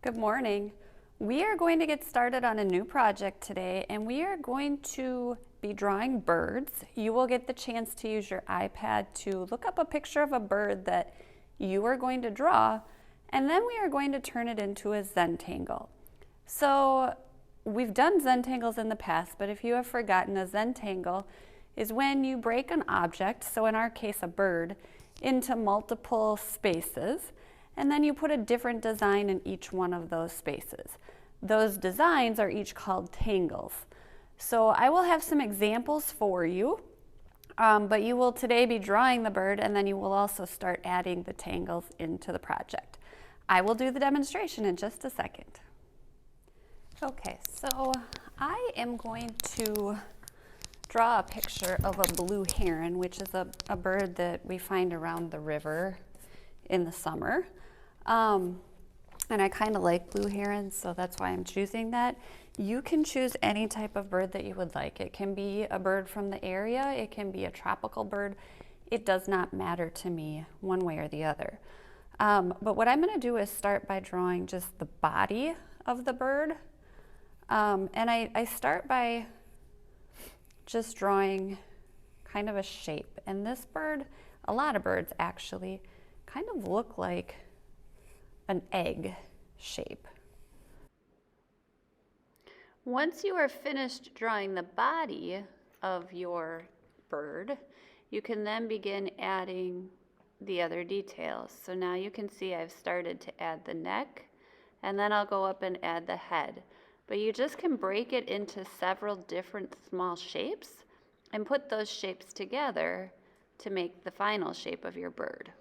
Good morning. We are going to get started on a new project today, and we are going to be drawing birds. You will get the chance to use your iPad to look up a picture of a bird that you are going to draw, and then we are going to turn it into a Zentangle. So we've done Zentangles in the past, but if you have forgotten, a Zentangle is when you break an object, so in our case a bird, into multiple spaces, and then you put a different design in each one of those spaces. Those designs are each called tangles. So I will have some examples for you, but you will today be drawing the bird, and then you will also start adding the tangles into the project. I will do the demonstration in just a second. Okay, so I am going to draw a picture of a blue heron, which is a bird that we find around the river in the summer. And I kind of like blue herons, so that's why I'm choosing that. You can choose any type of bird that you would like. It can be a bird from the area, it can be a tropical bird. It does not matter to me one way or the other. But what I'm going to do is start by drawing just the body of the bird. And I start by just drawing kind of a shape. And this bird, a lot of birds actually, kind of look like an egg shape. Once you are finished drawing the body of your bird, you can then begin adding the other details. So now you can see I've started to add the neck, and then I'll go up and add the head. But you just can break it into several different small shapes and put those shapes together to make the final shape of your bird.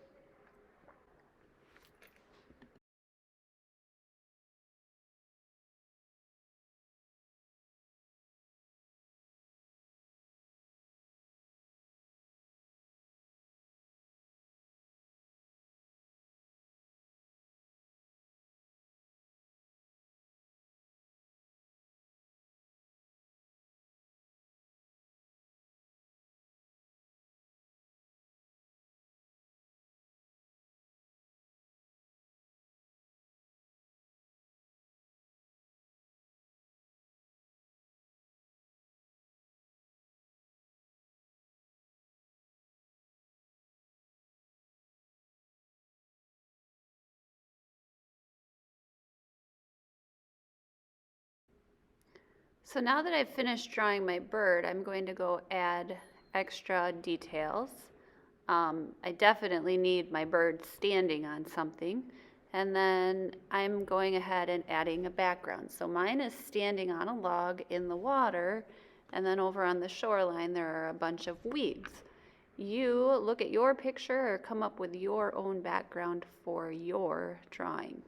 So now that I've finished drawing my bird, I'm going to go add extra details. I definitely need my bird standing on something. And then I'm going ahead and adding a background. So mine is standing on a log in the water, and then over on the shoreline there are a bunch of weeds. You look at your picture or come up with your own background for your drawing.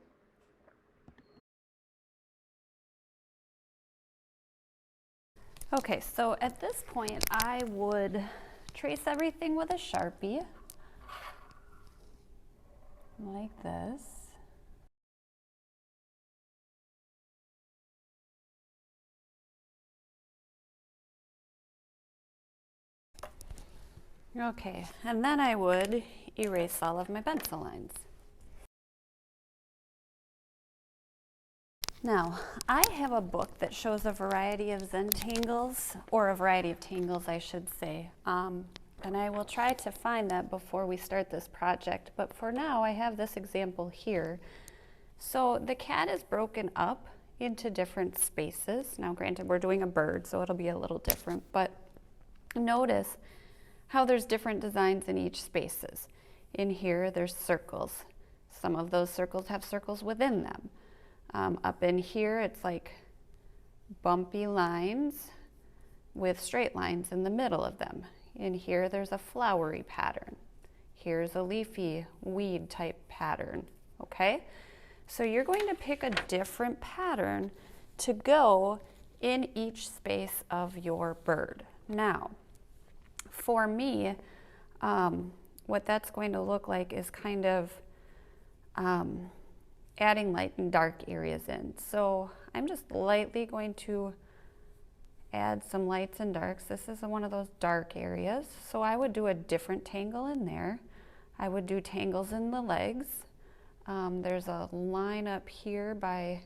Okay, so at this point I would trace everything with a Sharpie, like this. Okay, and then I would erase all of my pencil lines. Now, I have a book that shows a variety of Zentangles, or a variety of tangles, I should say. And I will try to find that before we start this project. But for now, I have this example here. So the cat is broken up into different spaces. Now, granted, we're doing a bird, so it'll be a little different. But notice how there's different designs in each spaces. In here, there's circles. Some of those circles have circles within them. Up in here, it's like bumpy lines with straight lines in the middle of them. In here, there's a flowery pattern. Here's a leafy weed type pattern, okay? So you're going to pick a different pattern to go in each space of your bird. Now, for me, what that's going to look like is kind of adding light and dark areas in. So I'm just lightly going to add some lights and darks. This is one of those dark areas. So I would do a different tangle in there. I would do tangles in the legs. There's a line up here by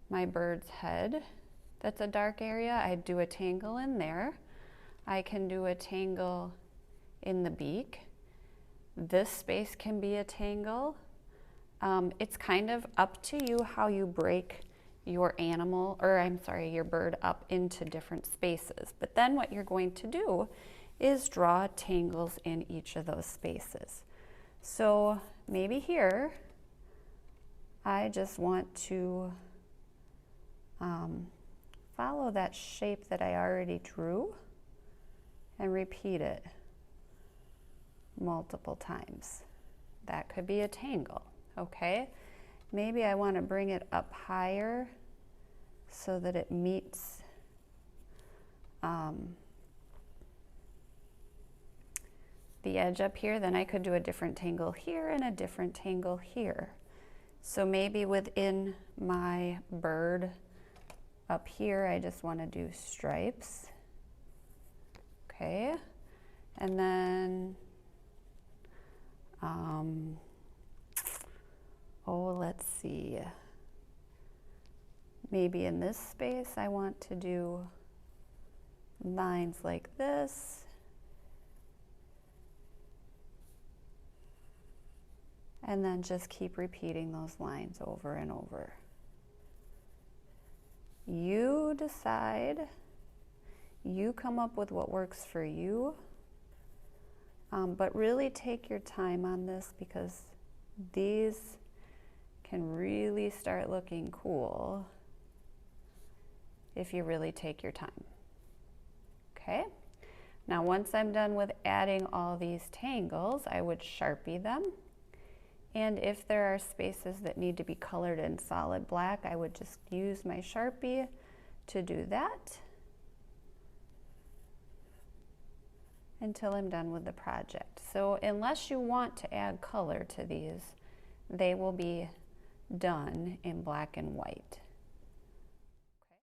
my bird's head that's a dark area. I do a tangle in there. I can do a tangle in the beak. This space can be a tangle. It's kind of up to you how you break your your bird up into different spaces. But then what you're going to do is draw tangles in each of those spaces. So maybe here, I just want to follow that shape that I already drew and repeat it multiple times. That could be a tangle, okay? Maybe I want to bring it up higher so that it meets the edge up here. Then I could do a different tangle here and a different tangle here. So maybe within my bird up here, I just want to do stripes. Okay, and then, let's see. Maybe in this space, I want to do lines like this. And then just keep repeating those lines over and over. You decide, you come up with what works for you, but really take your time on this because these can really start looking cool if you really take your time. Okay? Now once I'm done with adding all these tangles, I would Sharpie them. And if there are spaces that need to be colored in solid black, I would just use my Sharpie to do that until I'm done with the project. So unless you want to add color to these, they will be done in black and white.